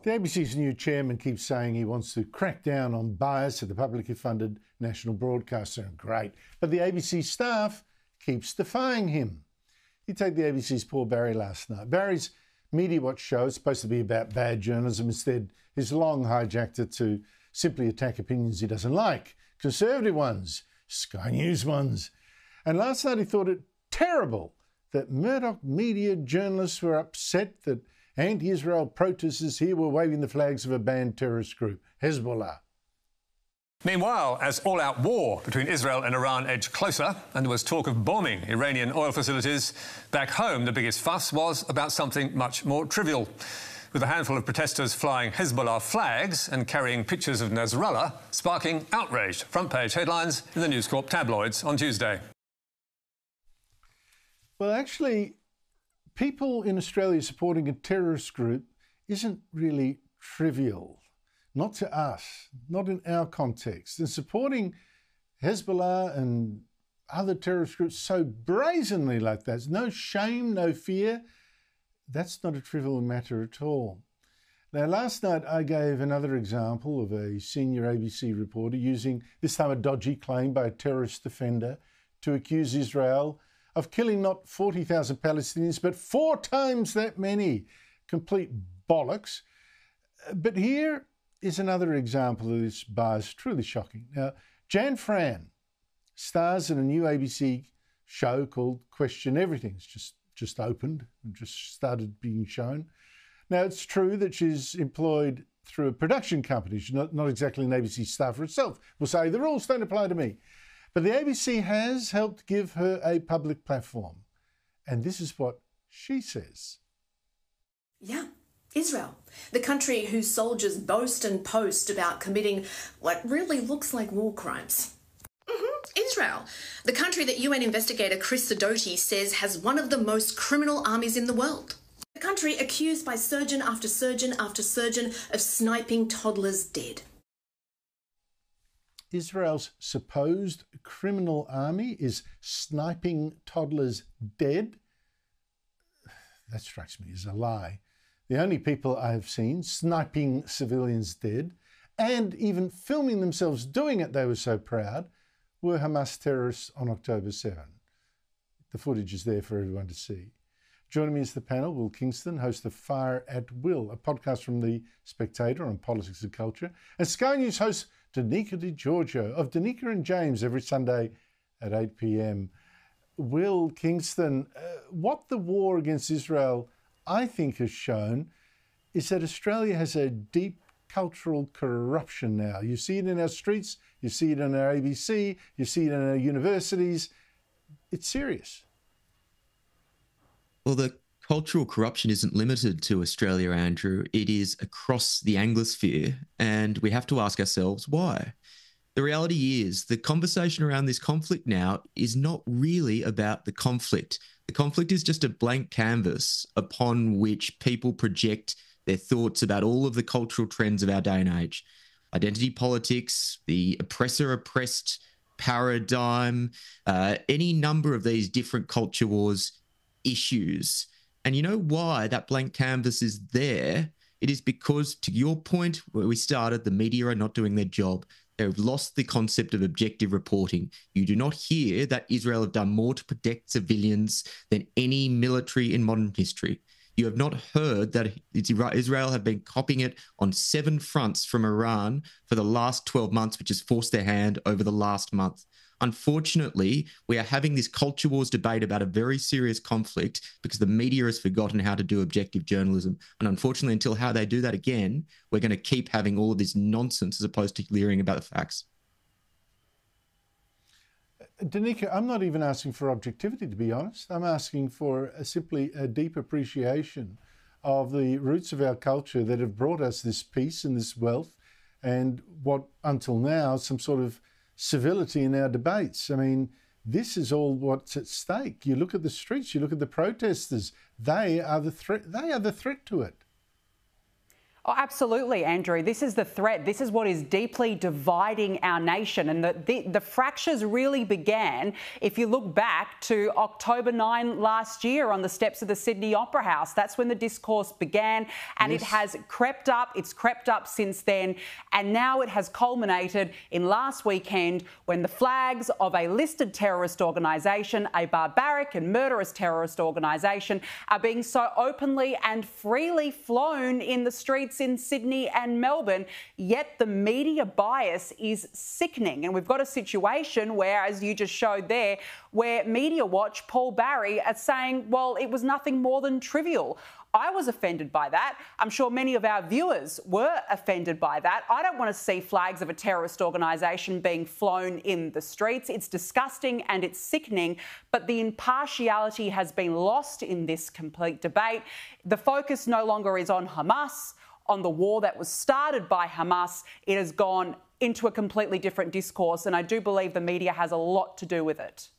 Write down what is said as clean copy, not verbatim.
The ABC's new chairman keeps saying he wants to crack down on bias at the publicly funded national broadcaster. Great. But the ABC staff keeps defying him. You take the ABC's Paul Barry last night. Barry's Media Watch show is supposed to be about bad journalism. Instead, he's long hijacked it to simply attack opinions he doesn't like. Conservative ones, Sky News ones. And last night he thought it terrible that Murdoch media journalists were upset that anti-Israel protesters here were waving the flags of a banned terrorist group, Hezbollah. Meanwhile, as all-out war between Israel and Iran edged closer and there was talk of bombing Iranian oil facilities, back home the biggest fuss was about something much more trivial. With a handful of protesters flying Hezbollah flags and carrying pictures of Nasrallah, sparking outrage. Front-page headlines in the News Corp tabloids on Tuesday. Well, actually, people in Australia supporting a terrorist group isn't really trivial. Not to us, not in our context. And supporting Hezbollah and other terrorist groups so brazenly like that, no shame, no fear, that's not a trivial matter at all. Now, last night I gave another example of a senior ABC reporter using this time a dodgy claim by a terrorist defender to accuse Israel of killing not 40,000 Palestinians, but 4 times that many. Complete bollocks. But here is another example of this bias, truly shocking. Now, Jan Fran stars in a new ABC show called Question Everything. It's just opened and just started being shown. Now, it's true that she's employed through a production company. She's not exactly an ABC star for herself. We'll say the rules don't apply to me. But the ABC has helped give her a public platform. And this is what she says. Yeah, Israel, the country whose soldiers boast and post about committing what really looks like war crimes. Israel, the country that UN investigator Chris Sidoti says has one of the most criminal armies in the world. The country accused by surgeon after surgeon after surgeon of sniping toddlers dead. Israel's supposed criminal army is sniping toddlers dead? That strikes me as a lie. The only people I have seen sniping civilians dead and even filming themselves doing it, they were so proud, were Hamas terrorists on October 7. The footage is there for everyone to see. Joining me is the panel, Will Kingston, host of Fire at Will, a podcast from The Spectator on politics and culture, and Sky News host Danica Di Giorgio of Danica and James every Sunday at 8 p.m. Will Kingston, what the war against Israel, I think, has shown is that Australia has a deep cultural corruption now. You see it in our streets, you see it in our ABC, you see it in our universities. It's serious. Well, the cultural corruption isn't limited to Australia, Andrew. It is across the Anglosphere, and we have to ask ourselves why. The reality is the conversation around this conflict now is not really about the conflict. The conflict is just a blank canvas upon which people project their thoughts about all of the cultural trends of our day and age. Identity politics, the oppressor-oppressed paradigm, any number of these different culture wars issues. And you know why that blank canvas is there? It is because, to your point where we started, the media are not doing their job. They've lost the concept of objective reporting. You do not hear that Israel have done more to protect civilians than any military in modern history. You have not heard that Israel have been copying it on 7 fronts from Iran for the last 12 months, which has forced their hand over the last month. Unfortunately, we are having this culture wars debate about a very serious conflict because the media has forgotten how to do objective journalism. And unfortunately, until how they do that again, we're going to keep having all of this nonsense as opposed to hearing about the facts. Danica, I'm not even asking for objectivity, to be honest. I'm asking for simply a deep appreciation of the roots of our culture that have brought us this peace and this wealth and what, until now, some sort of civility in our debates. I mean, this is all what's at stake. You look at the streets, you look at the protesters. They are the threat. They are the threat to it. Oh, absolutely, Andrew. This is the threat. This is what is deeply dividing our nation. And the fractures really began, if you look back to October 9 last year on the steps of the Sydney Opera House. That's when the discourse began, and It has crept up. It's crept up since then. And now it has culminated in last weekend when the flags of a listed terrorist organisation, a barbaric and murderous terrorist organisation, are being so openly and freely flown in the streets in Sydney and Melbourne, yet the media bias is sickening. And we've got a situation where, as you just showed there, where Media Watch, Paul Barry, are saying, well, it was nothing more than trivial. I was offended by that. I'm sure many of our viewers were offended by that. I don't want to see flags of a terrorist organisation being flown in the streets. It's disgusting and it's sickening, but the impartiality has been lost in this complete debate. The focus no longer is on Hamas, on the war that was started by Hamas. It has gone into a completely different discourse, and I do believe the media has a lot to do with it.